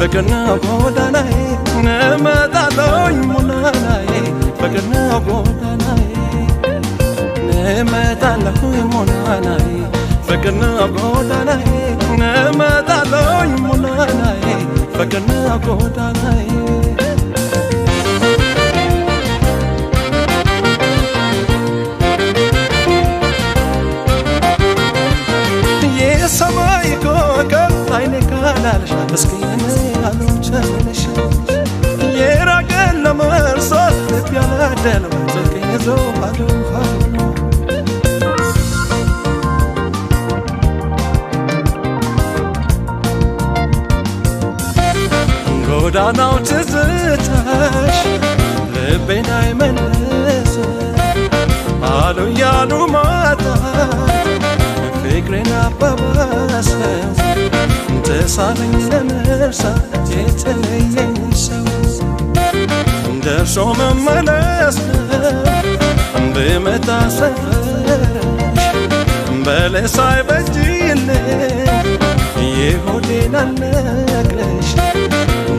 فكرنا قوداناي نمتالوኝ ሙናናይ فكرنا قوداناي نمتالوኝ ሙናናይ فكرنا قوداناي نمتالوኝ ሙናናይ فكرنا قوداناي የሰማይ ኮከብ አይኔ ካላልሽ መስኪን አልሆንሽ የራቀን ለመርሳት ልብ ያላደለው ስልኬን ይዞ አሉ ጎዳናው ትዝታሽ ልቤን አይመልስ አሉ ያሉ ማታ فكرنا باباس تسالኝ ለመርሳ የተለየኝ ሰው እንደርሶ መመለስ በመታ ሰፈርሽ በለሳይ በጅልኝ የሆዴን አልነግርሽ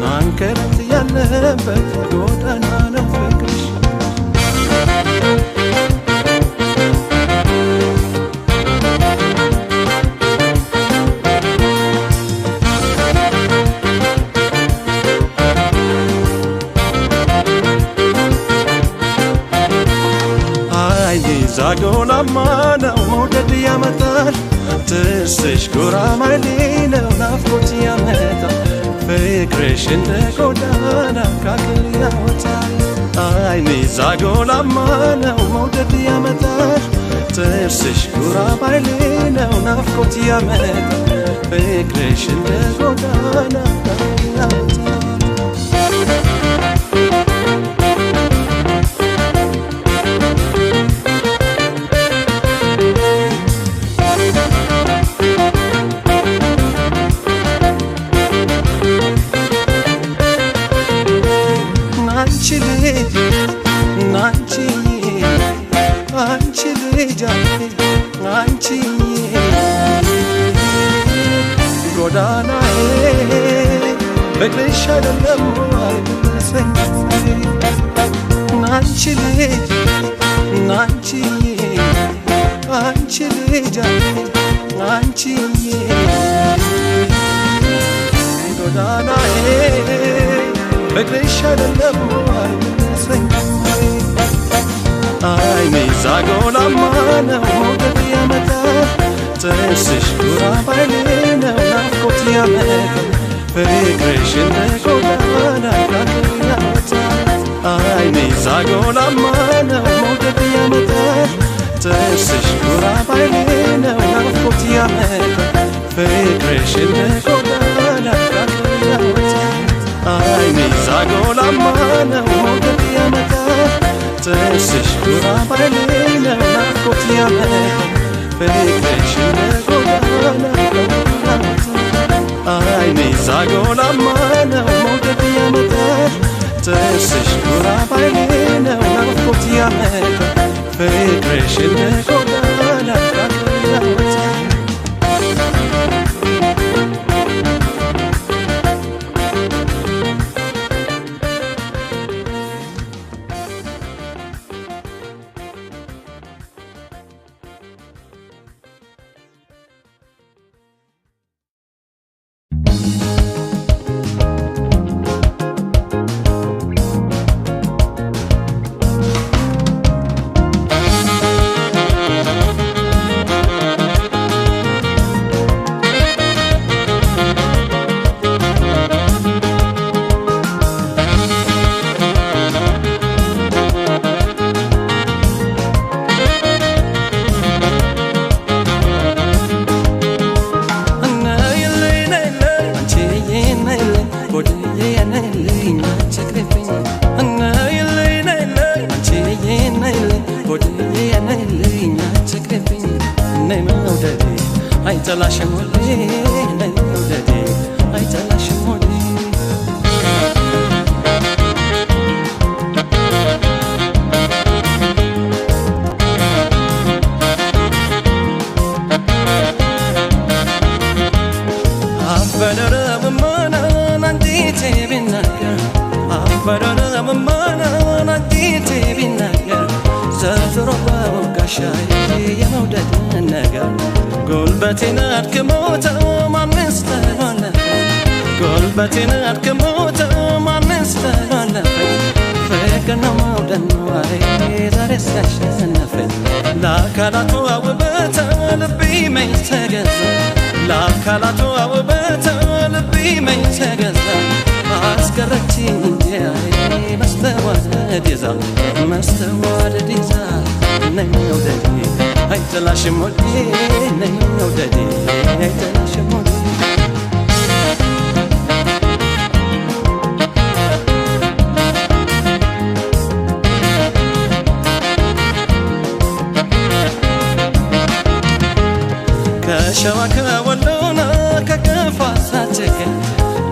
ናንከረት ያለበት ጎዳና ነው ፍቅርሽ زاغولما ነው ሞደድ ያመጣል ትስሽ ጉራማይሌ ነው ናፍቆት ያመጣል ፍቅርሽ እንደ ጎዳና ካገር ያወጣል አይኔ ዛጎላማ ነው ሞደድ ያመጣል ትስሽ ጉራማይሌ ነው ናፍቆት ያመጣል ፍቅርሽ እንደ ጎዳና ካገር ያወጣል بقلش على الأموال نانشي ليج نانشي نانشي ليج نانشي قدانا بقلش على الأموال عيني زاغول أمانة وموقف يا متى تنسش قراب علينا ونفقت يا متى ፍቅርሽ እንደ ጎዳና ካገር ያወጣል አይኔ ዛጎላማ ነው ሞገድ ያመጣል ትስሽ ጉራባይሌ ነው ናፍቆት ያመጣል ፍቅርሽ እንደ ጎዳና ካገር ያወጣል አይኔ ዛጎላማ ነው ሞገድ ያመጣል ትስሽ ጉራባይሌ ነው ናፍቆት ያመጣል ፍቅርሽ እንደ ጎዳና ካገር ያወጣል አይኔ ዛጎላማ ነው ሞገድ ያመጣል ትስሽ ጉራባይሌ ነው ናፍቆት ያመጣል ፍቅርሽ እንደ ጎዳና ካገር ያወጣል አይተላሽም ወዴ ነይ ወዴ አይተላሽም ወዴ አፈደረ በመናን አንዲ ጉልበቴን አድክሞታው ማንስ ተረለፈኝ ጉልበቴን አድክሞታው ማንስ ተረለፈኝ ፍቅር ነው መውደድ ነው አይ ዛሬ ሲያሸነፈኝ ለአካላቱ ውበት ልቤ መች ተገዛ ለአካላቱ ውበት ልቤ መች ተገዛ አስቀረችኝ እንጂ አይ መስተዋደድ ይዛ መስተዋደድ ይዛ ነኝ መውደዴ አይጥላሽም ወዴ ነኝ መውደዴ አይጥላሽም ወዴ ከሸዋ ከወሎና ከከፋ ሳትገኝ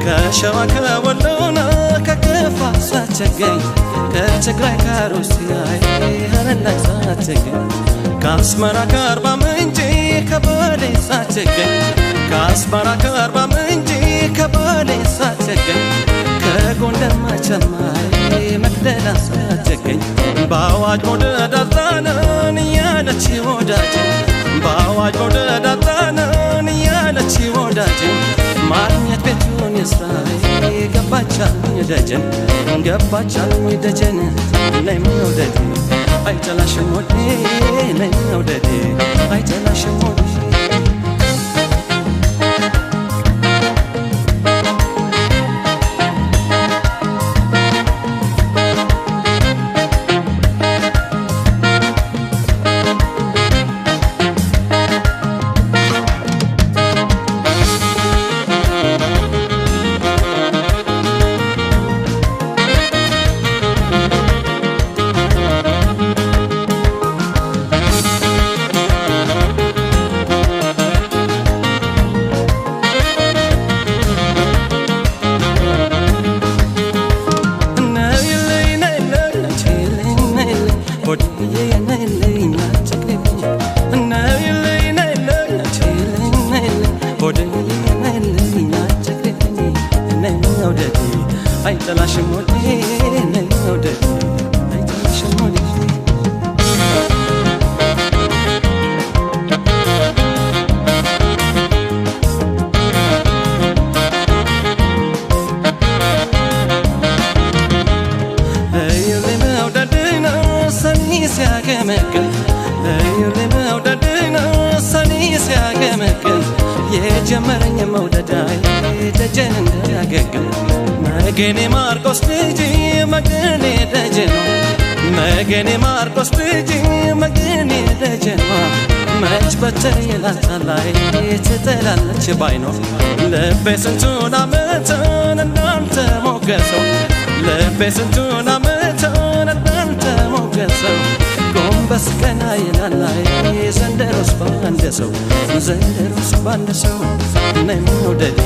ከሸዋ ከወሎና ከከፋ ሳትገኝ ከትግራይ ከሩሲያ ሀረር ላይ ሳትገኝ ከአስመራ ከአርባ ምንጭ ከባሌ ሳትገኝ ከአስመራ ከአርባ ምንጭ ከባሌ ሳትገኝ ከጎንደር መቸማ መቅደላ ሳትገኝ በአዋጅ መውደድ አጣናን እያለች ወዳጄ በአዋጅ መውደድ አጣናን እያለች ወዳጄ ማግኘት ቤቱን ይስራ ገባቻልኝ ደጀን ገባቻልኝ ደጀን ነይ መውደዴ አይጥላሽም ወዴ ነይ መውደዴ አይጥላሽም ወዴ አይጥላሽም ወዴ ነይ መውደዴ አይጥላሽም ወዴ እዩልኝ መውደድና ሰኒ ሲያገመግም እዩልኝ መውደድና ሰኒ ሲያገመግም የጀመረኝ መውደዳይ ደጀን እንዳያገግም መገኔ ማርቆስ ልጅ መገኔ ደጀኗ መገኔ ማርቆስ ልጅ መገኔ ደጀኗ መች በተር ይላታላይ ትጠላለች ባይኖ ልቤ ስንቱን ዓመትን እንዳንተ ሞገሰው ልቤ ስንቱን ዓመትን እንዳንተ ሞገሰው ጎንበስ ቀና ይላላይ ዘንድሮስ ባንድ ሰው ዘንድሮስ ባንድ ሰው ነይ መውደዴ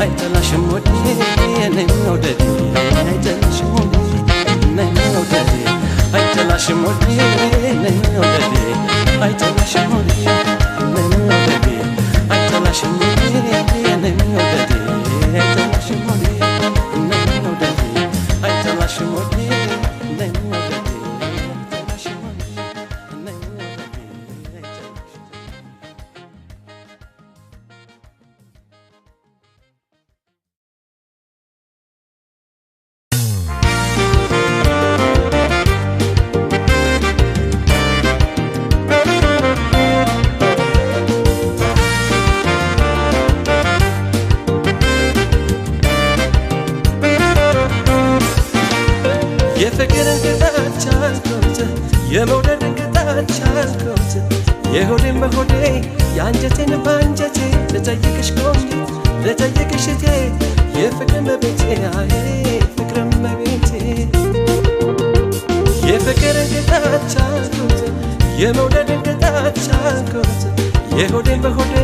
አይጥላሽም ወዴ ነይ መውደዴ አይጥላሽም ወዴ ነይ መውደዴ አይጥላሽም ወዴ ነይ መውደዴ አይጥላሽም ወዴ ነይ መውደዴ አይጥላሽም ወዴ ነይ መውደዴ አይጥላሽም ወዴ ነይ መውደዴ አይጥላሽም ወዴ ነይ መውደዴ የፍቅርን ቅጣት ቻልኩት የመውደድን ቅጣት ቻልኩት የሆዴን በሆዴ የአንጀቴን በአንጀቴ ልጠይቅሽ ቆንጆ ልጠይቅሽ እቴ የፍቅርን በቤቴ አይ ፍቅርን በቤቴ የፍቅርን ቅጣት ቻልኩት የመውደድን ቅጣት ቻልኩት የሆዴን በሆዴ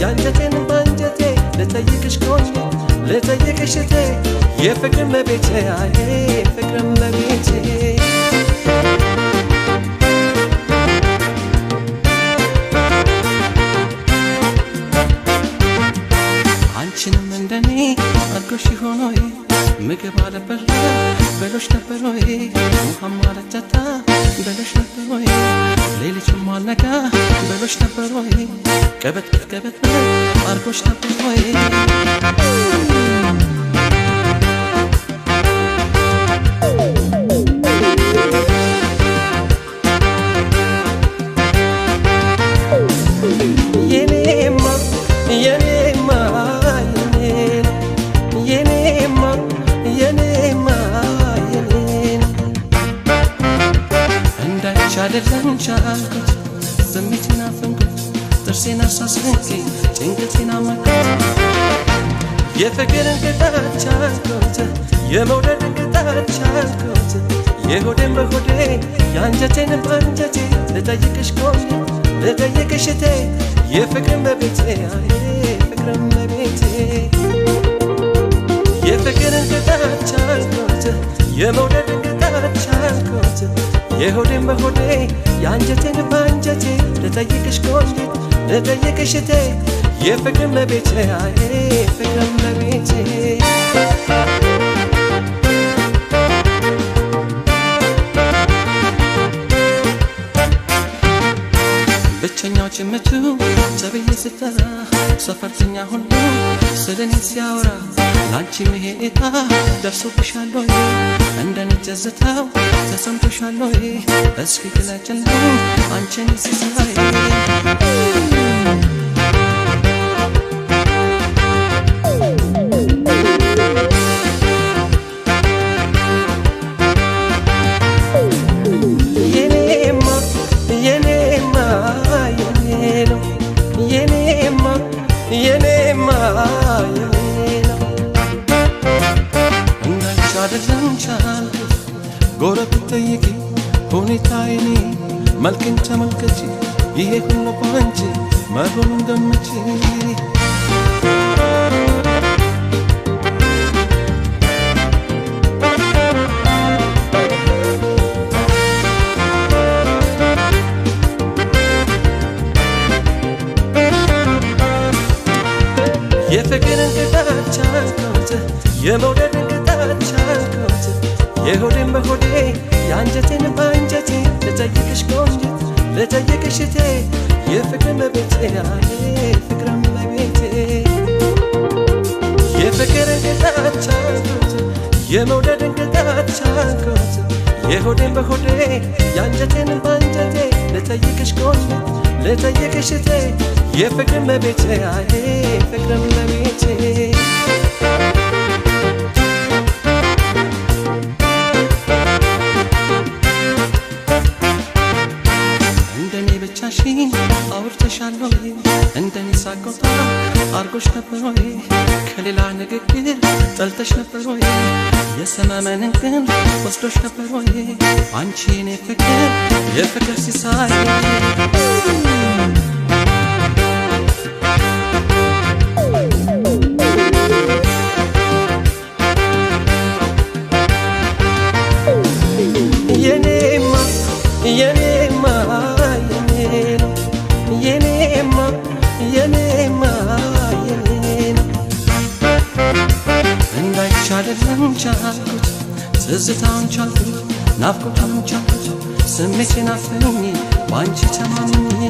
የአንጀቴን በአንጀቴ ልጠይቅሽ ቆንጆ ልጠይቅሽ እቴ የፍቅርን በቤቴ አይ ፍቅርን በቤቴ አንቺንም እንደኔ አርጎሽ ሆኖይ ምግብ አለበላ በሎሽ ነበር ወይ ውሃም አለጠጣ በሎሽ ነበር ወይ ሌሊቱም አልነጋ በሎሽ ነበር ወይ ቀበት ቀበት አርጎሽ ነበር ወይ አይደለም ቻልኩት ስሜቴን አፈንኩት ጥርሴን አሳስንቄ ጭንቀቴን አመኩት የፍቅርን ቅጣት ቻልኩት የመውደድን ቅጣት ቻልኩት የሆዴን በሆዴ የአንጀቴን በአንጀቴ ልጠይቅሽ ቆንጆ ልጠይቅሽ እቴ የፍቅርን በቤቴ ፍቅርን በቤቴ የፍቅርን ቅጣት ቻልኩት የመውደድን ቅጣት ቻልኩት የሆዴን በሆዴ የአንጀቴን በአንጀቴ ልጠይቅሽ ቆንጆ ልጠይቅሽ እቴ የፍቅርን በቤቴ ፍቅርን በቤቴ ብቸኛው ጭምቱ ተብዬ ስጠራ ሰፈርተኛ ሁሉ ስለኔ ሲያወራ ላንቺ መሄታ ደርሶብሻል ወይ እንደኔ ጀዝታው ተሰምቶሻል ወይ እስኪ ግለጭልኝ አንቺን ሲሳይ አይደለም ቻልኩት ጎረቤት ጠይቂ ሁኔታዬን መልክን ተመልከቺ ይሄ ሁሉ ባንቺ መሆኑን ገምቺ የፍቅርን ቅጣት ቻልኩት የመውደድን ቅጣት ቻልኩት የሆዴን በሆዴ የአንጀቴን በአንጀቴ ልጠይቅሽ ቆንጆ ልጠይቅሽ እቴ የፍቅርን በቤቴ ፍቅርን በቤቴ የፍቅርን ቅጣት ቻልኩት የመውደድን ቅጣት ቻልኩት የሆዴን በሆዴ የአንጀቴን በአንጀቴ ልጠይቅሽ ቆንጆ ልጠይቅሽ እቴ የፍቅርን በቤቴ ፍቅርን በቤቴ እንደኔ ብቻሽን አውርተሻል ወይ እንደኔ ሳቆጣ አርጎሽ ነበር ወይ ከሌላ ንግግር ጠልተሽ ነበር ወይ የሰመመንን ግን ወስዶሽ ነበር ወይ አንቺ የኔ ፍቅር የፍቅር ሲሳይ አይደለም ቻልኩት ትዝታውን ቻልኩት ናፍቆቱን ቻልኩት ስሜቴን አፍኜ ባንቺ ተማምኜ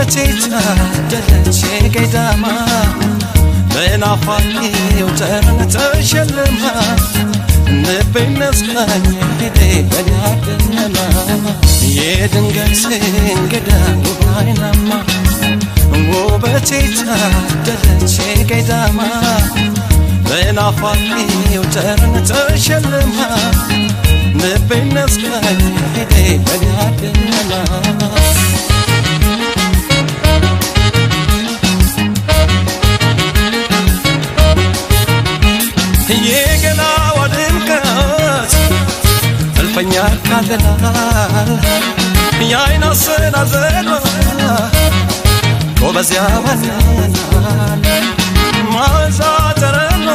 ውበቴታ ደለች ገዳማ በናፋቂው ጠረን ተሸልማ ልቤን ነስካኝ ሄዴ በናደነማ የድንገት እንግዳ ውብ አይናማ ውበቴታ ደለች ገዳማ በናፋቂው ጠረን ተሸልማ ልቤን ነስካኝ ሄዴ በናደነማ የገላዋ ድምቀት እልፈኛ ካለናል የአይን አሰናዘሏ ጎበዝ ያባናል ማዛ ጠረኗ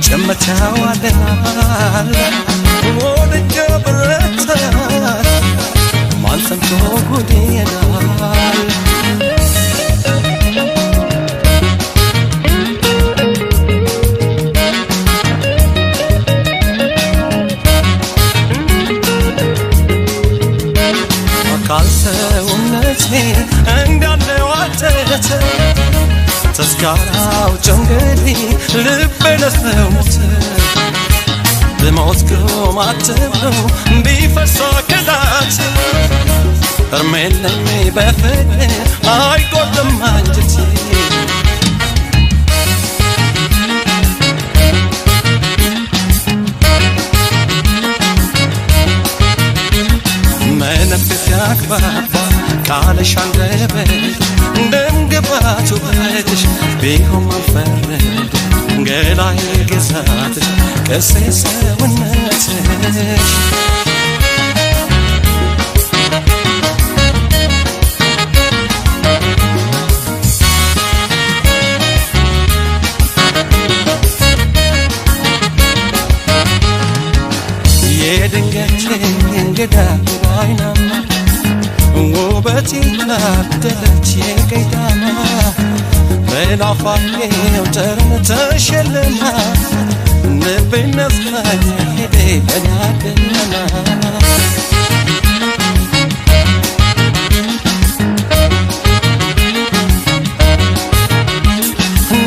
ጭምት ያዋለናል ወድጀ ብረታት ማን ሰምቶ ጉድ ይላል ካልሰውነቴ እንዳለ ዋተተ ተስካራው ጭንግሊ ልቤ ለሰው ሞተ ብሞት ግማትብው ቢፈሳ ከዳት እርሜለኝ በፍቅር አይቆርጥም አንጀቴ መንፈስ ያግባባ ቃልሽ አንደበት እንደምግባት ውበትሽ ቢሆን ማንፈረድ ገላዬ ግዛትሽ ቅርሴ ሰውነትሽ የድንገት እንግዳ አይናማ ውበቴ ታደለች የገዳማ በናፋቂው ጠረን ተሸልማ ልቤን ነስካኝ ሄዴ በናደነማ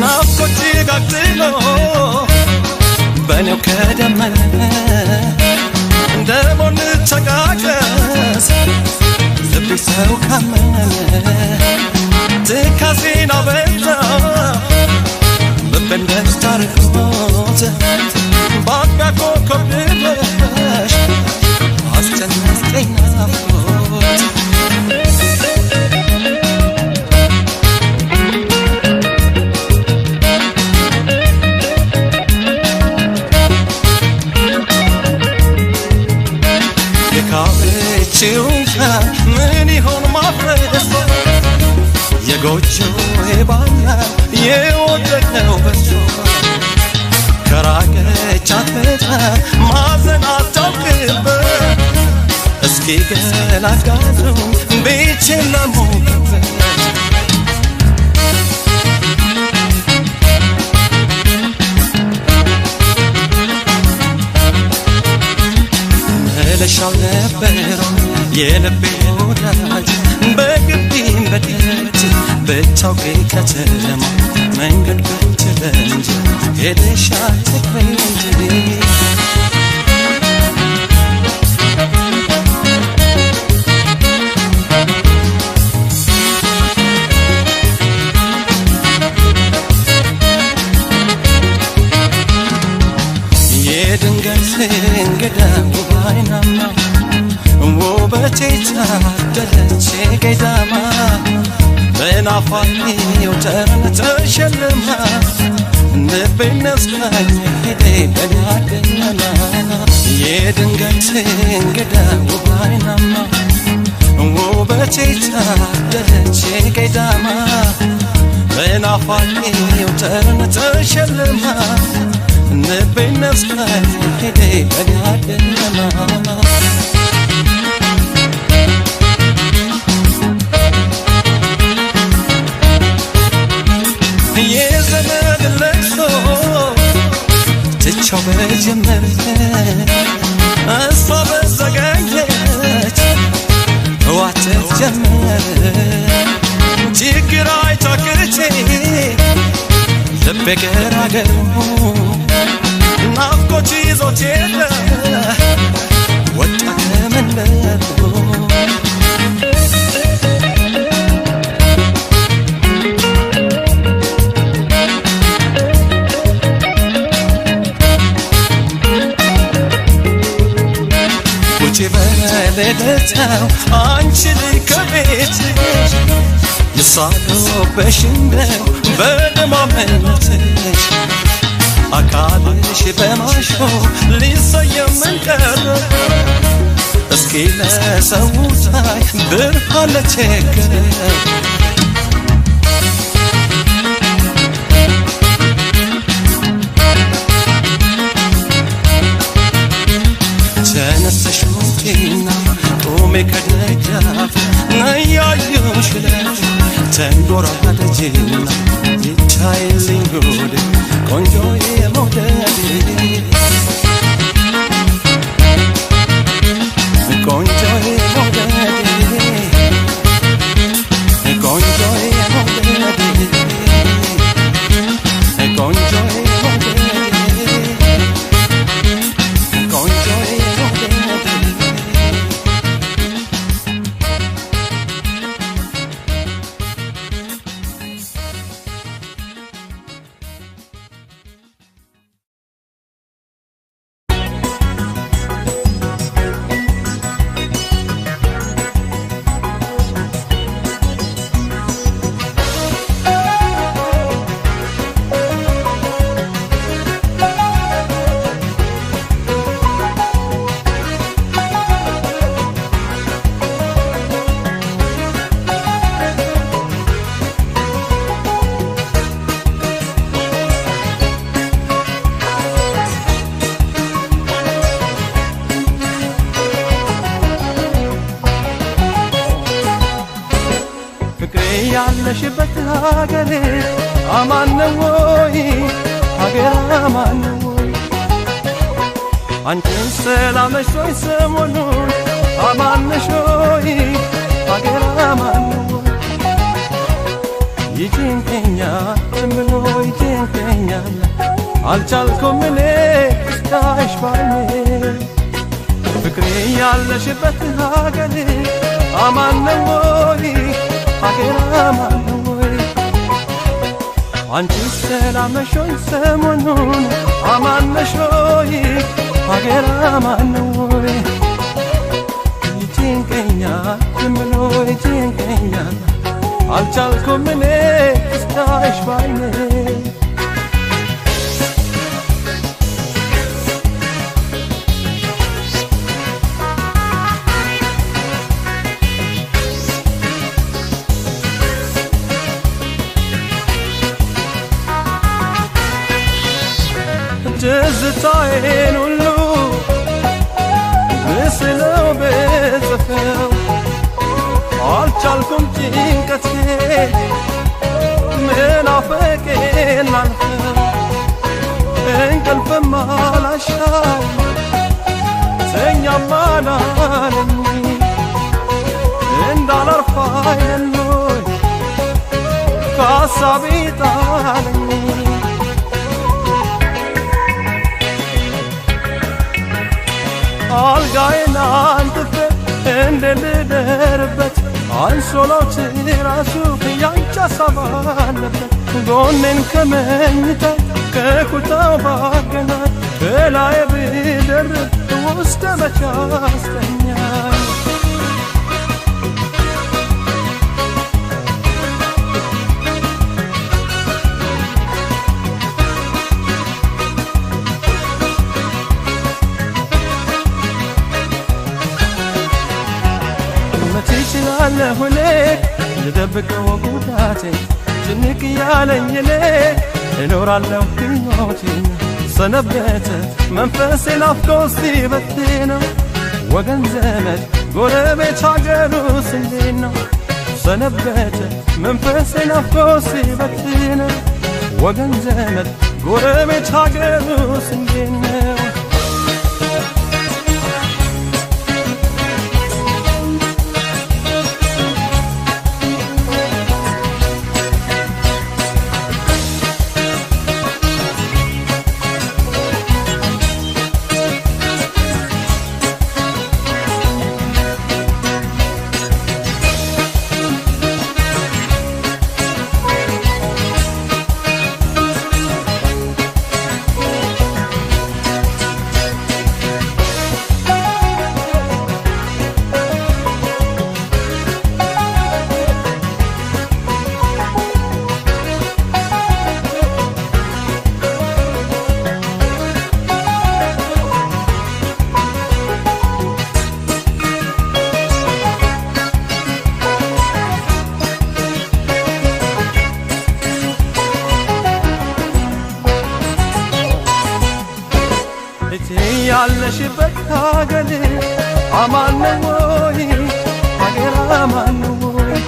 ናፍቆት ጋግሎ በኔው ከደመነ ደሞን ተጋገስ ልቤ ሰው ካመነ ትካዜን አበዛ ልቤን ደስታ ርቆት በአጥቢያ ኮከብ ድረሽ አስጨነቀኝ ናፍቆት የካበችውንካ ምን ይሆን ማፍረስ የጎጆ ባላ የወደቀው በሷ ከራቀች አትመጣ ማዘን አታውቅበት እስኪ ገላጋለው ቤቼን ለሞቅበት ለሻው ነበረው የልቤ ወዳጅ በግቢም በደጅ ብታውቂ ከተማ መንገድ ብትለንጅ ሄደሽ አትቅሪ እንጂ የድንገት እንግዳ ውብ አይናማ ውበቴ ታደለች ገዳማ በናፋቂው ጠረን ተሸልማ ልቤን ነስካኝ ሄዴ በናደነማ የድንገት እንግዳ ውብ አይናማ ውበቴ ታደለች ገዳማ በናፋቂው ጠረን ተሸልማ ልቤን ነስካኝ ሄዴ በናደነማ የዘመድ ለቅሶ ትቻው በጀመረ እሷ በዘገየች ዋተት ጀመረ ችግር አይታክቼ ልቤ ገራገሩ ናፍቆት ይዞት የለ ወጣ ከመንደሩ ውጪ በሌሊታው አንቺ ልጅ ከቤትሽ ይሳሉብሽ እንደው በደማመነትሽ አካልሽ በማሾ ሊሰየም መንቀር እስኪ ለሰው ታይ ብርሃን ለቸገረው ተነስተሽ ውጪና ቆሜ ከደጃፍ ነያዩሽ ለሽ ተንጎራደጂና ይታይልኝ ጉድ ቆንጆዬ መውደድ ቆንጆዬ መውደድ ቆንጆዬ መውደድ ቆንጆዬ ያለሽበት ሀገሬ አማን ነው ወይ ሀገር አማን ነው ወይ አንቺን ሰላምሽ ወይ ሰሞኑን አማን ነሽ ወይ ሀገር አማን ነው ወይ ይጨንቀኛል ምኖ ይጨንቀኛል አልቻልኩም እኔ እስካይሽ ባይኔ ፍቅሬ ያለሽበት ሀገሬ አማን ነው ወይ ሀገር አማን ነው ወይ አንቺ ሰላም ነሽ ወይ ሰሞኑን አማን ነሽ ወይ ሀገር አማን ነው ወይ ይጨንቀኛል ምኖ ይጨንቀኛል አልቻልኩም እኔ እስካይሽ ባይኔ ትዝታዬን ሁሉ ምስለው ብጽፈው አልቻልኩም ጭንቀቴን መናፈቄን ላልፈው እንቅልፍም አላሻው ተኛም አላለኝ እንዳላርፍ አይደሎኝ ከሀሳቤ ጣለኝ አልጋዬን አንጥፌ እንደልደርበት አንሶላው ትራሱ ያንቺ ሀሳብ አለበት ጎኔን ከመኝታው ከኩታው ባገናኝ በላዬ ብደርብ ውስጥ መቼ አስተኛኝ ትችላለህ እኔ ልደብቀው ጉዳቴን ጭንቅ ያለኝ እኔ እኖራለሁ ሕይወቴን ሰነበተ መንፈሴ ናፍቆ ሲበትነው ወገን ዘመድ ጎረቤት ሀገሩስ እንዴት ነው ሰነበተ መንፈሴ ናፍቆ ሲበትነው ወገን ዘመድ ጎረቤት ሀገሩስ እንዴት ነው አማነወይ አገር አማነወይ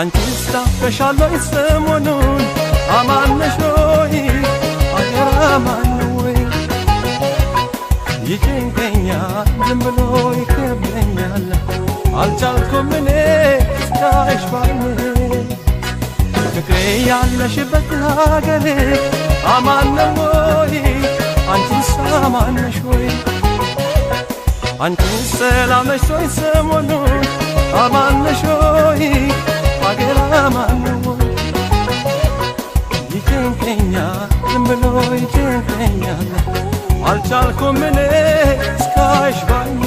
አንቺስ ታፈሻለይ ሰሞኑን አማነሾይ አገር አማነወይ ይጨንቀኛል ዝም ብሎ ይከብደኛል አልቻልኩም እኔ እስካይሽ ባይኔ ፍቅሬ ያለሽበት ሀገሬ አማነወይ አንቺስ አማነሾይ አንቺስ ሰላምነሾይ ሰሞኑን አማነሾይ አገር አማነወይ ይጨንቀኛል ዝም ብሎ ይጨንቀኛል አልቻልኩም እኔ እስካይሽ ባይኔ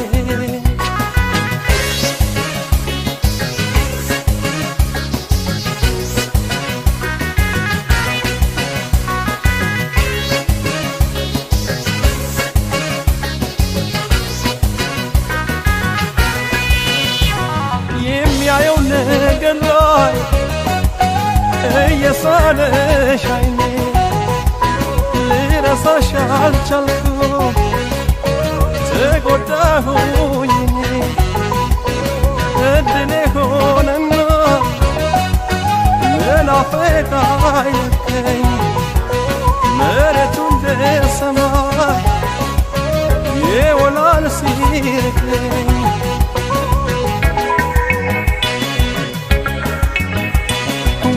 የሚያየው ነገር ላይ እየሳለሽ አይኔ ልረሳሽ አልቻልኩም ተጎዳሁኝ እድሌ ሆነና መናፈቅ አየከኝ መሬቱ እንደ ሰማይ የወላል ሲርቀኝ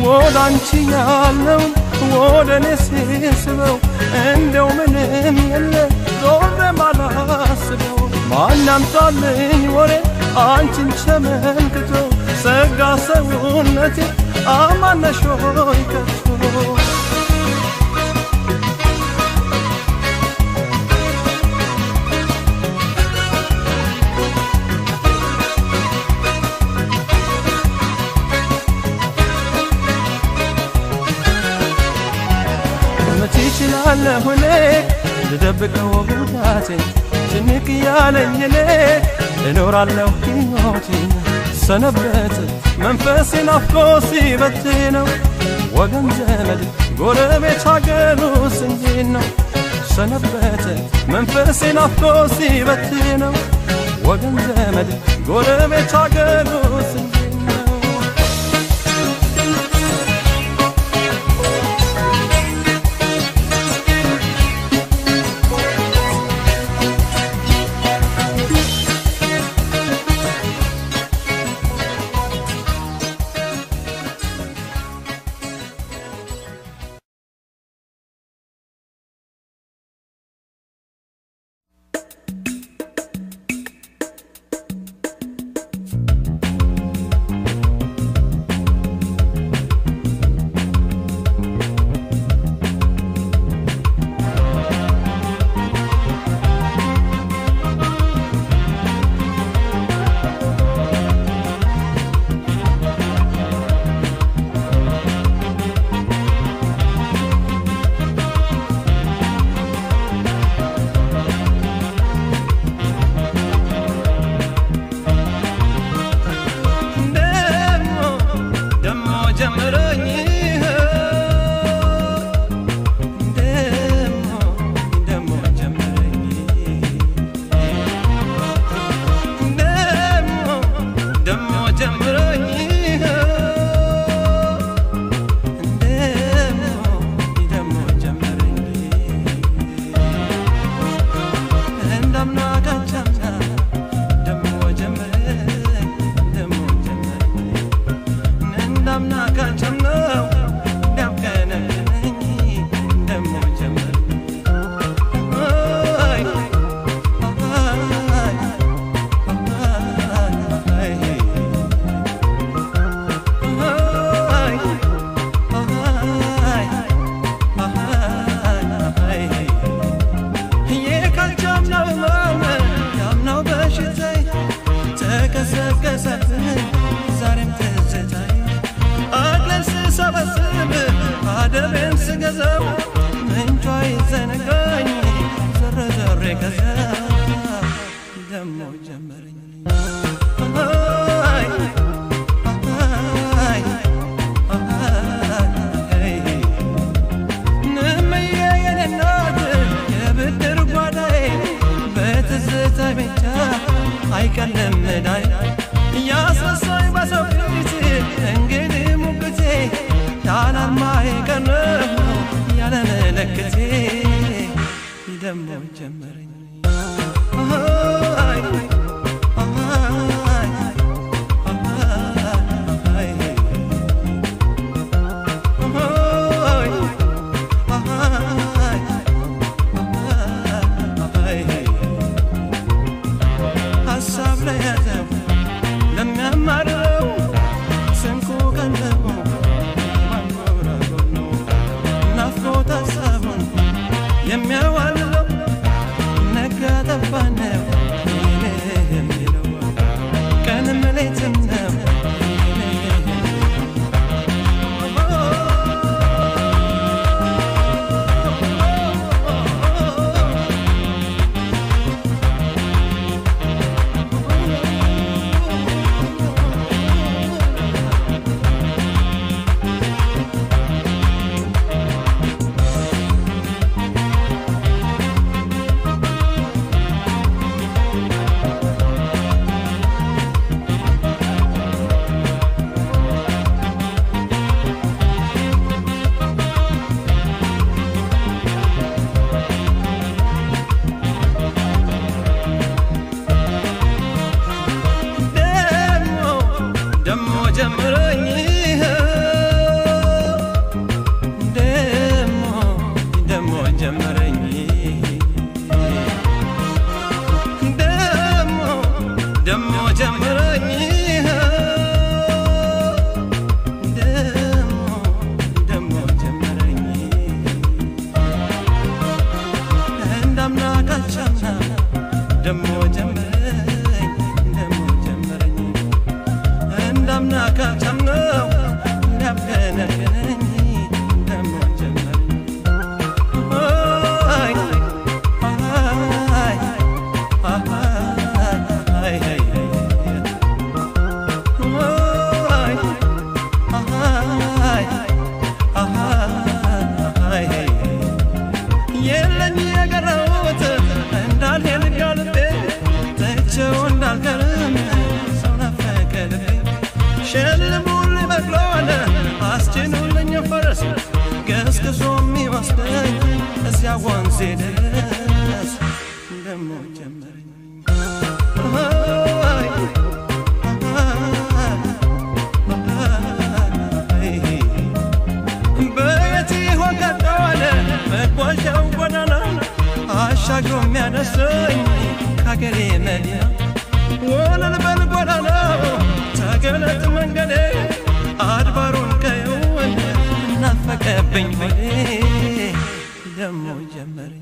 ወደ አንቺ ያለው ወደ እኔ ሲስበው እንደው ምንም የለ ዞር ማላስበው ማናምጣልኝ ወሬ አንቺን ተመልክቶ ሰጋ ሰውነቴ አማነሾይ ከቶ ይችላለሁ እኔ ልደብቀው ጉዳቴን ጭንቅ ያለኝ እኔ እኖራለሁ ሕይወቴን ሰነበት መንፈሴን ናፍቆ ሲበትነው ወገን ዘመድ ጎረቤት ሀገሩስ እንዴት ነው ሰነበት መንፈሴን ናፍቆ ሲበትነው ወገን ዘመድ ጎረቤት ሀገሩስ ደሞ ጀመረኝ ደሞ ጀመረኝ ደሞ ጀመረኝ ደሞ ጀመረኝ እንዳምና ካቻምና ደሞ ጀመረኝ ደሞ ጀመረኝ እንዳምና ካቻምናው እንዳብገነገነኝ ደሞ ጀመረኝ አይ አይ አይ የለኝ የቀረውት እንዳልሄድ ጋልቤ ተቸው እንዳልቀርም ሰው ናፈቀ ልቤ ሸልሙልኝ በቅሎን አስጭኑልኝ ፈረስ ገስግሶ የሚወስደኝ እዚያ ወንዜ ድረስ ደሞ ጀመረኝ መጓዣው ጎዳና አሻግሮ የሚያደርሰኝ ከአገሬ መዲና ወለል በል ጎዳናው ተገለጥ መንገዴ አድባሩን ቀየውን ናፈቀብኝ ሆዴ ደሞ ጀመረኝ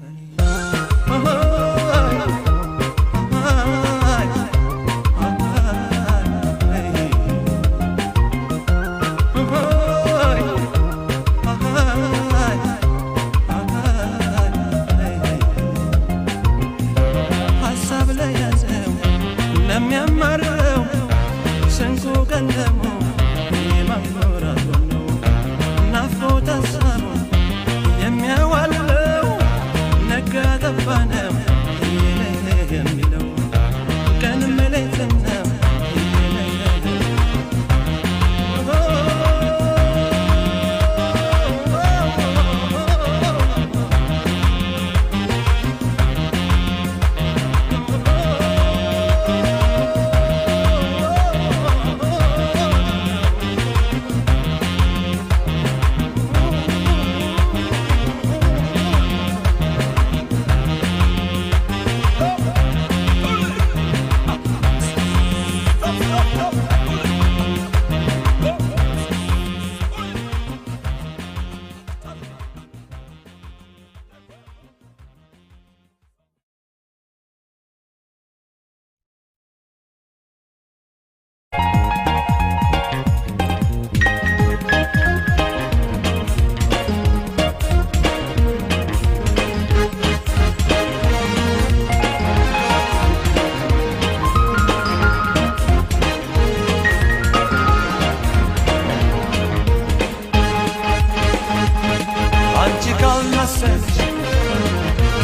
ለሚያማርረው ስንቱ ቀለሙ የማኖራሉ ነው ናፍቆት ሀሳቡ የሚያዋልለው ነጋ ጠባ ነው የሚለው ቀንም ሌትም ነው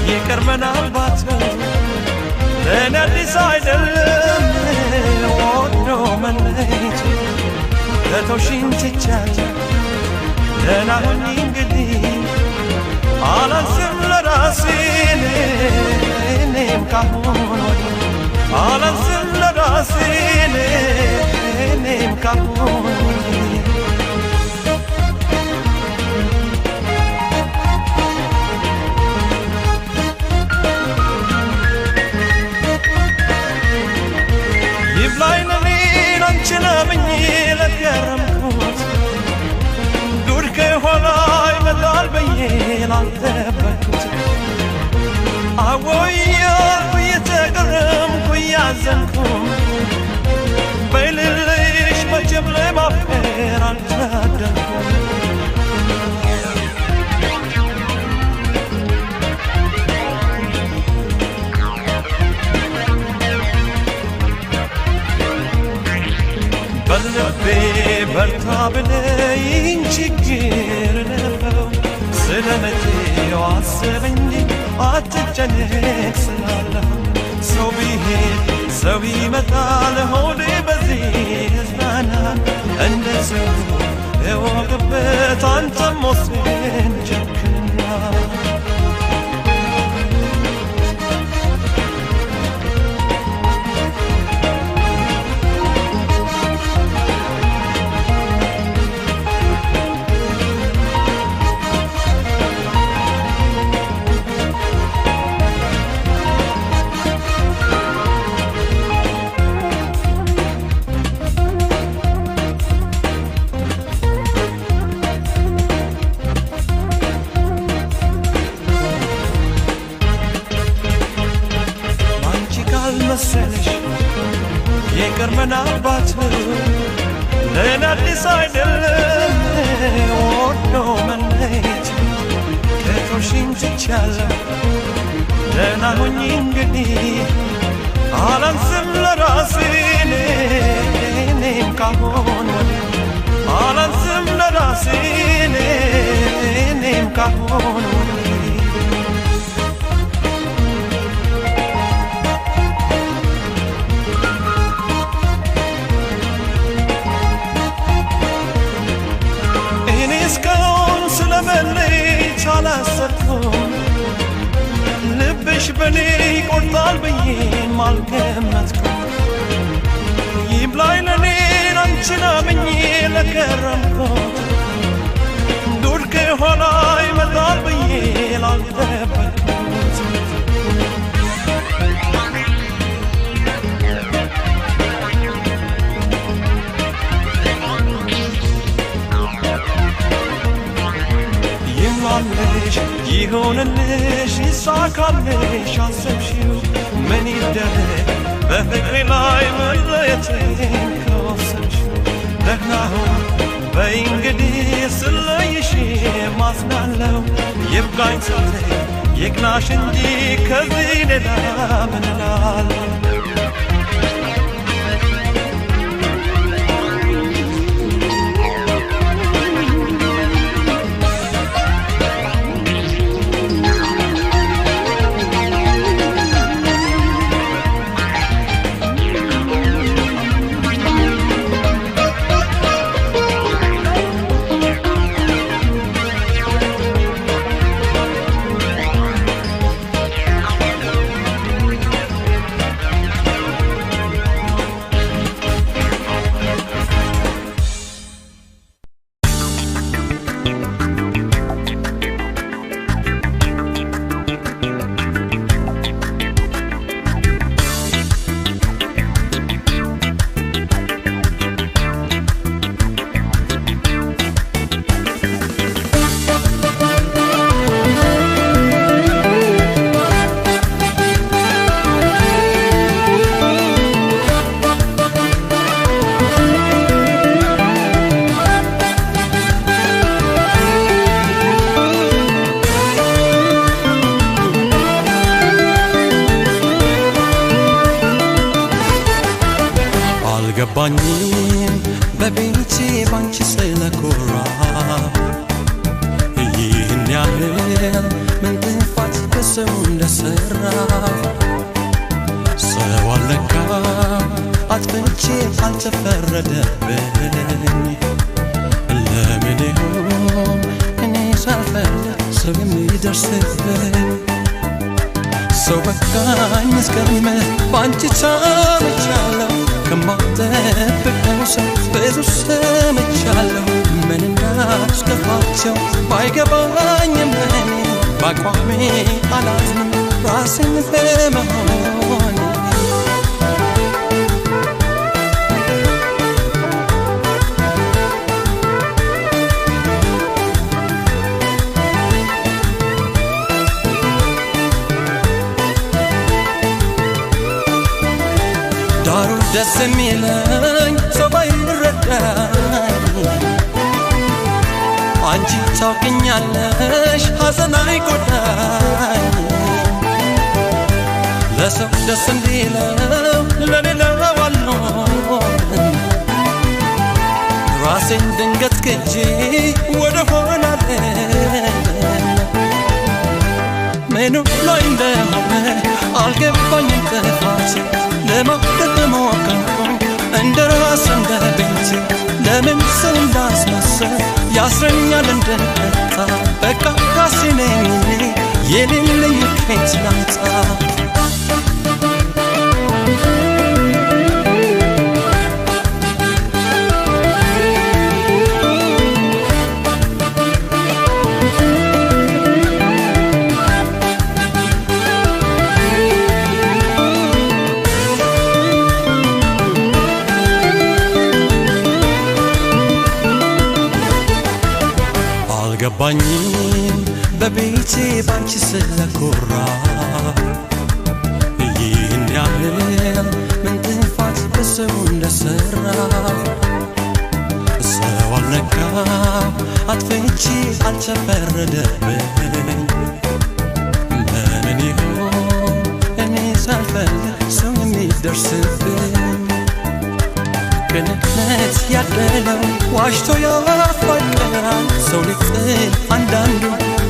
ይቀርመናልባት ለነዲስ አይደለም ወዶ መለየት ለቶሽን ትቻል ለናሁን እንግዲህ አላስብ ለራሴ እኔም ካሁን ወዲህ አላስብ ለራሴ እኔም ካሁን ወዲህ ይብላይነኔን አንቺን አምኜ ለገረምኩት ዱር ከኋላ ይመጣል ብዬ ላልጠበቅኩት አወያልኩ እየተገረምኩ እያዘንኩም በይልልሽ መቼም ለማፍቀር አልታደልኩም በልቤ በርታ ብለኝ ችግር ለፈው ስለመቼው አስብ እንጂ አትጨነቅ ስላለሁ ሰው ቢሄድ ሰው ይመጣል ሆዴ በዚህ እዝናና እንደ ሰው እወቅበት አንተም ወስን ጨክና አዲስ አይደለም ወዶ መለየት ከቶሽን ትቻለሁ ደህና ሁኚ እንግዲህ አላንስም ለራሴ እኔም ካሁን አላንስም ለራሴ እኔም ካሁን እስካሁን ስለመለየት አላሰብኩም ልብሽ በኔ ይቆርጣል ብዬም አልገመትኩም ይብላኝ ለኔ አንቺን አምኜ ለከረምኩት ዱር ከኋላ ይመጣል ብዬ ላልጠበቅኩት ይማለሽ ይሆንልሽ ይሳካልሽ አሰብሽው ምን ይደረግ በፍቅሬ ላይ መለየቴን ከወሰንሽው ደህና ሁን በይ እንግዲህ ስለይሽ ማዝናለው ይብቃኝ ሳትይ ይቅናሽ እንጂ ከዚህ ሌላ ምን እላለሁ ገባኝም በቤቴ ባንቺ ስለኮራ ይህን ያህል ምን ጥፋት በሰው እንደሰራ ሰው አለካ አጥፍቼ አልተፈረደብኝ ለምን ይሆን እኔ ሳልፈልግ ሰው የሚደርስብኝ ሰው በቃኝ እስከምል ባንቺ ተመቻለሁ ከማጠብቀው ሰው ብዙ ሰምቻለሁ ምን እንዳስከፋቸው ባይገባኝም እኔ በአቋሜ አላዝንም ራሴን በመሆን ዳሩ ደስ የሚለኝ ሰው ባይረዳኝ አንቺ ታውቂኛለሽ ሐዘን አይጎዳኝ ለሰው ደስ እንዲለው ለሌላው አልኖርም ራሴን ድንገት ክጄ ወደ ኋላ ምኑ ላይ እንደሆነ አልገባኝም ጥፋቴ ለማውደድ ሞከርኩኝ እንደ ራስ እንደ ቤቴ ለምን ሰው እንዳስመሰል ያስረኛል እንደቀጣ በቃ ራሴ ነኝ እኔ የሌለኝ ከየት ላምጣ አልገባኝም በቤቴ ባንቺ ስለኮራ ይህን ያህል ምን ጥፋት በሰው እንደሰራ ሰው አልነካው አጥፍቼ አልተፈረደብኝ ለምን ይሆን እኔ ሳልፈልግ ሰው የሚደርስብኝ ቅንነት ያደለው ዋሽቶ ያፋቅራል ሰው ሊጥል አንዳንዱ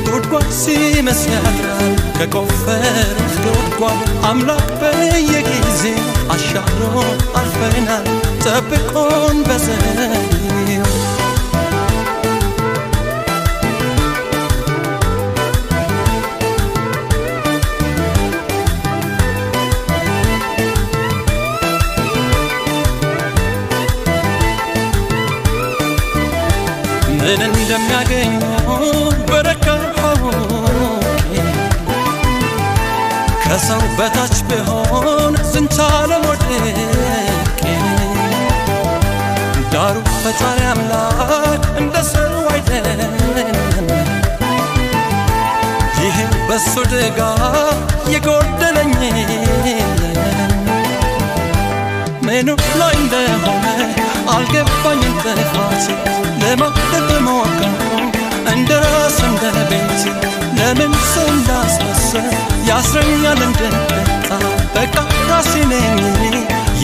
ጉድጓድ ሲመስል ያድራል ከቆፈሩት ጉድጓድ አምላክ በየጊዜው አሻግሮን አልፈናል ጠብቆን በዘዴው ምን እንደሚያገኙ በረካው ከሰው በታች ቢሆን ዝንቻለም ወድቄ ዳሩ ፈጣሪ አምላክ እንደ ሰው አይደለም ይህ በሱ ድጋፍ የጎደለኝ ምኑ ላይ እንደሆነ አልገባኝም ጥፋቴ ለማደግ ሞከርኩ እንደ ራስ እንደ ቤቴ ለምን ሰው እንዳስመሰል ያስረኛል እንደበጣ በቃ ራሴ ነኝ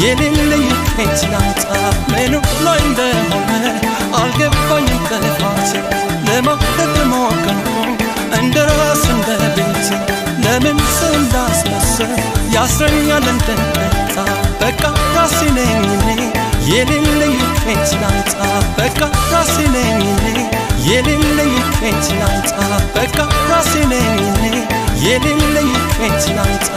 የሌለኝ ከየት ላምጣ ምኑ ላይ እንደሆነ አልገባኝም ጥፋቴ ለማደግ ሞከርኩ እንደ ራስ እንደ ቤቴ ለምን ሰው እንዳስመሰል ያስረኛል እንደበጣ በቃ ራሴ ነኝ የሌለኝ ከየት ላምጣ በቃ ራሴ ነኝ የሌለኝ ከየት ላምጣ በቃ ራሴ ነኝ የሌለኝ ከየት ላምጣ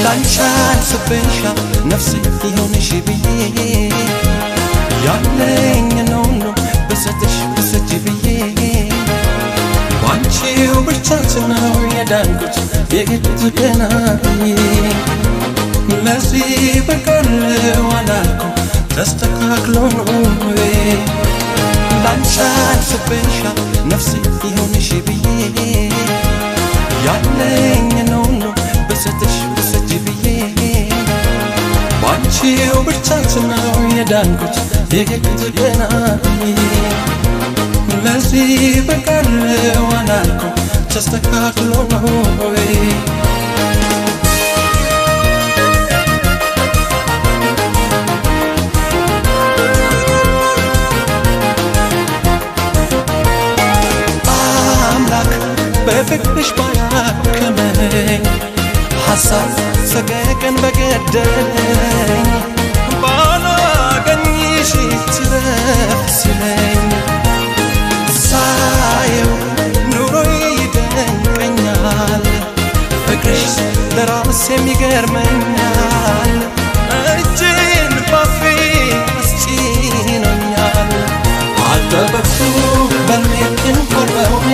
ላንቻን ስበሻ ነፍሴ ይሆንሽ ብዬ ያለኝ ነው በሰጥሽ ብሰጅ ብዬ ባንቺው ብርታት ነው የዳንኩት የግድ ገና ለዚህ በቀለው አላልኩም ተስተካክሎ ነው ላንቻን ስበሻ ነፍሴ ይሆንሽ ብዬ ያለኝ ነው በሰጥሽ ብሰጅ ብዬ ባንቺው ብርታት ነው የዳንኩት የግድ ገና ለዚህ በቀለው አላልኩም ተስተካክሎ ነው አምላክ በፍቅርሽ ባያክመኝ ሐሳብ ሰቀቀን በገደለኝ ባላገኝሽ ትረፍ ሲለኝ ሳየው ኑሮዬ ይደንቀኛል ፍቅርሽ ለራሴ የሚገርመኛል እጄን ባፌ አስጭኖኛል አልጠበቅኩ በልሜን ቆርበውኔ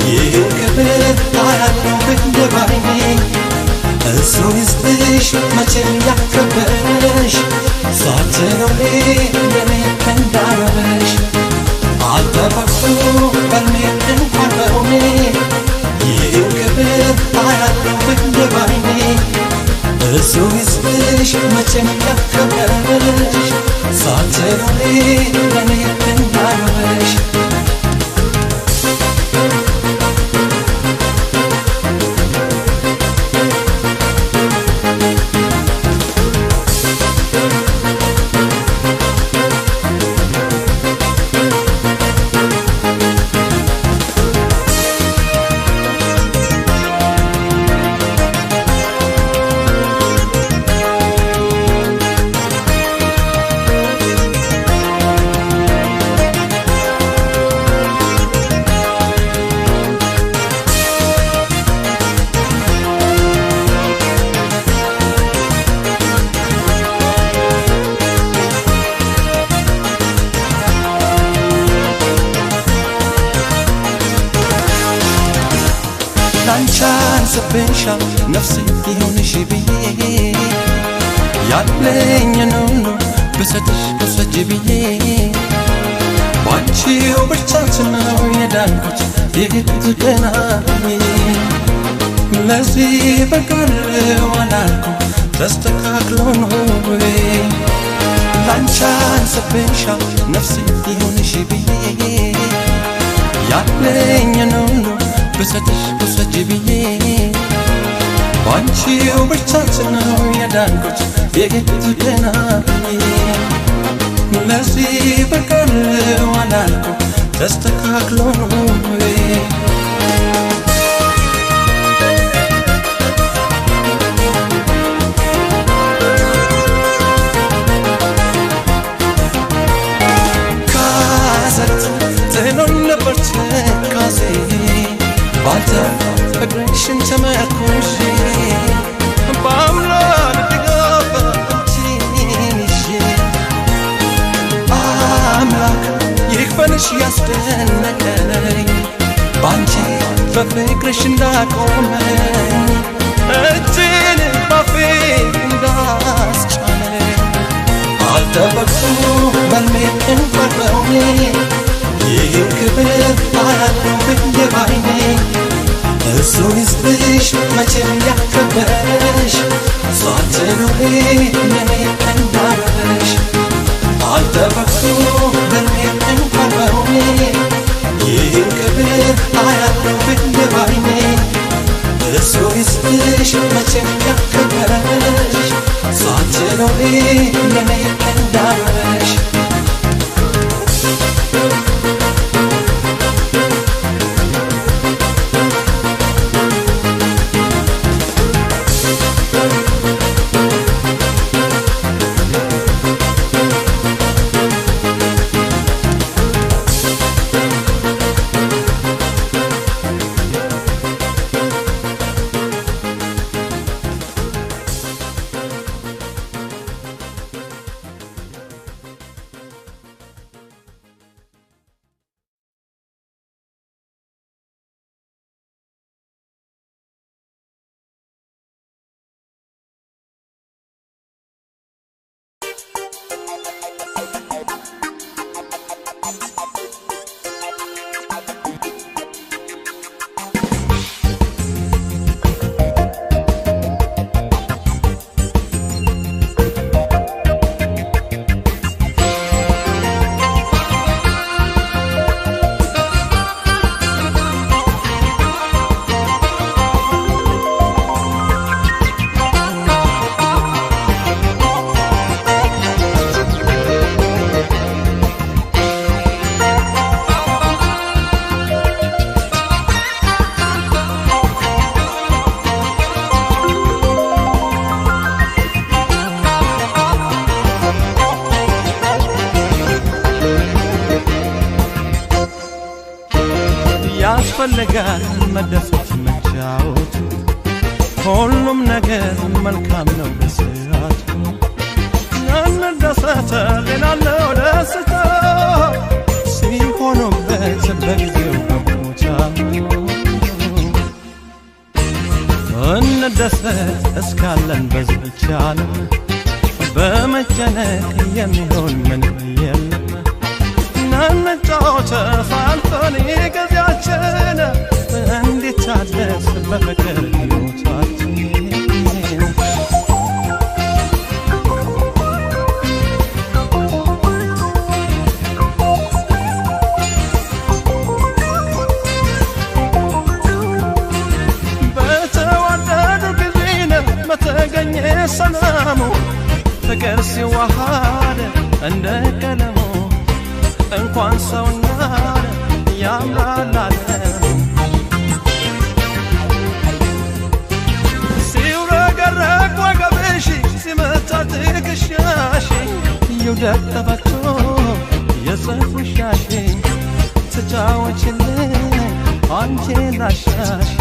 ይህን ክብር አያለው ብንባይኔ እሱ ይስጥሽ መቼም ያከበረሽ ሳትነው ሳትኖሪ ለኔ እንዳልሆንሽ ላንቻን ስብሻል ነፍሴ ይሁንሽ ብዬ ያለኝን ሁሉ ብሰጥሽ ውሰጂ ብዬ ባንቺው ብርታት ነው የዳንኩት የሄድኩት ገና ለዚህ በቃለው አላልኩም ተስተካክሎ ነው ላንቻን ስብሻል ነፍሴ ይሁንሽ ብዬ ያለኝን ሁሉ ብሰጥሽ ውሰጂ ብዬ ባንቺው ብርታት ነው የዳንኩት የሄድኩት ገና ለዚህ በቃለው አላልኩም ተስተካክሎ ነው ካዘት ጥሎኝ ነበር ትካዜ ባንተ ፍቅርሽን ተመርኩዤ በአምላክ ድጋፍ ትንሽ አምላክ ይክፈልሽ ያስደነቀኝ ባንቺ በፍቅርሽ እንዳቆመኝ እጅን ባፌ እንዳስጫነኝ አልጠበቅኩም በልሜን ፈረውኔ ይህን ክብር አያለው ብዬ ባይኔ እሱ ይስጥሽ መቼም ያከበረሽ ሳትኖሪ ለኔ እንዳልሆንሽ አልጠበቅኩም በልሜን ፈረውኔ ይህን ክብር አያለው ብዬ ባይኔ እሱ ይስጥሽ መቼም ያከበረሽ ሳትኖሪ ለኔ እንዳልሆንሽ ያስፈልጋል መደሰት መጫወት ሁሉም ነገር መልካም ነው በስራቱ እንደሰተ ሌላ ነው ደስታ ሲሆኑበት በጊዜው በቦታ እንደሰት እስካለን በዚህች ዓለም በመጨነቅ የሚሆን ምንም የለም ነጫወት ፋንቶኒ ገዚያችን እንዴት ታደስ በፍቅር ሕይወታችን እንደ ቀለሙ እንኳን ሰውና ያምራል ሲውረገረግ ወገብሽ ሲመታ ትከሻሽ ይውደቅ ተፈቶ የሰፉሻሽ ተጫወችልኝ አንቺን ላሻሽ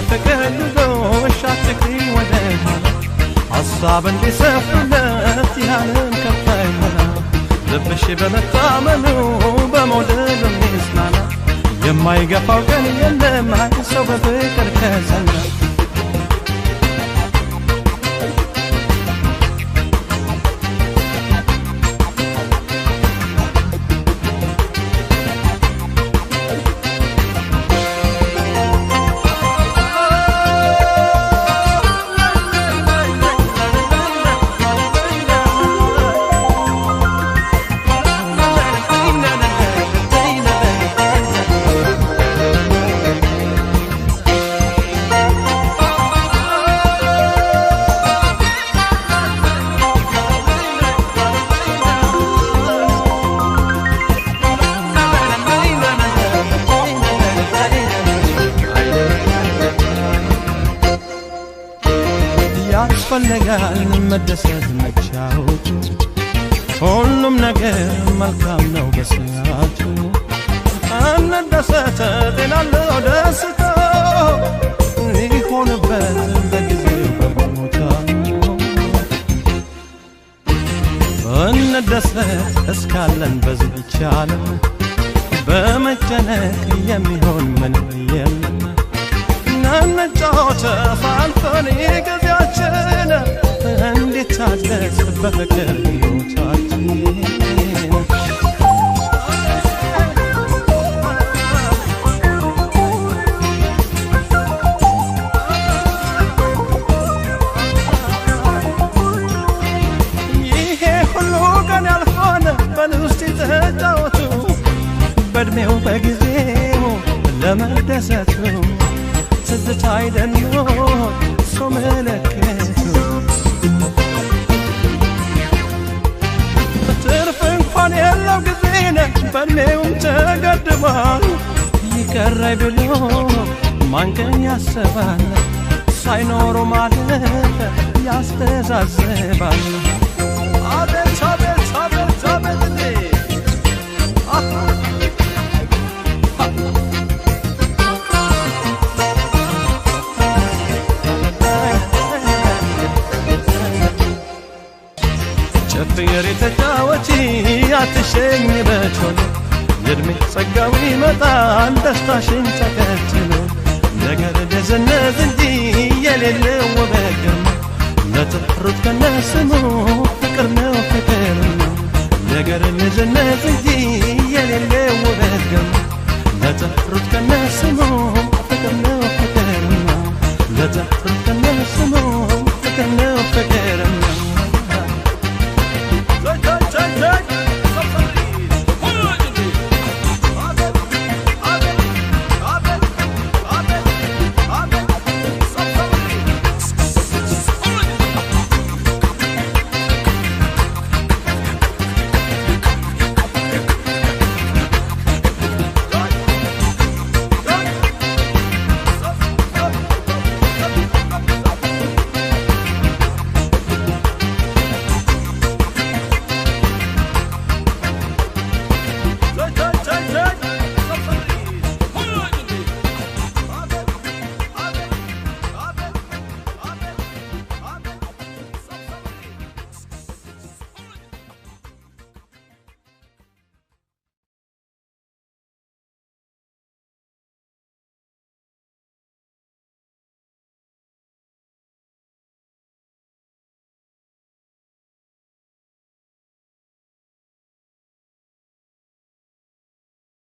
በፈቀድኩሽ አትቅሪ ወደ ሐሳብ እንዲሰፍለት ያለም ከፋይ ልብሽ በመታመኑ በመውደድ የሚጽናና የማይገፋው ቀን የለም ሰው በፍቅር ከጸና ያስፈልጋል መደሰት መቻወቱ ሁሉም ነገር መልካም ነው በሰዓቱ እንደሰተ ጤናለው ደስታ ሊሆንበት በጊዜው በሞታ እንደሰት እስካለን በዚህች ዓለም በመጨነቅ የሚሆን ምንም የለም ነጫወት ፋንፈን ጊዜያችን እንዴት ታደስ በፍቅር ሕይወታችን ይሄ ሁሉ ቀን ያልሆነ በልውስጥ ተጫወቱ በዕድሜው በጊዜው ለመደሰቱ ትዝታ አይደኖ ሰው መለከቱ ትርፍ እንኳን የለው ጊዜነ በዕድሜውም ተገድቧል ይቀራይ ብሎ ማንቀን ያስባል ሳይኖሩ ማለት ያስተዛዝባል አቤት አቤት አቤት አቤት ፍቅር የተጫወቺ አትሸኝ በቾሎ የዕድሜ ጸጋው ይመጣል ደስታሽን ተከትሎ ነገር ደዘነዝ እንጂ የሌለው ውበት ለተፈሩት ከነስሙ ፍቅር ነው ፍቅር ነው ነገር ደዘነዝ እንጂ የሌለው ውበት ለተፈሩት ከነስሙ ፍቅር ነው ፍቅር ነው ለተፈሩት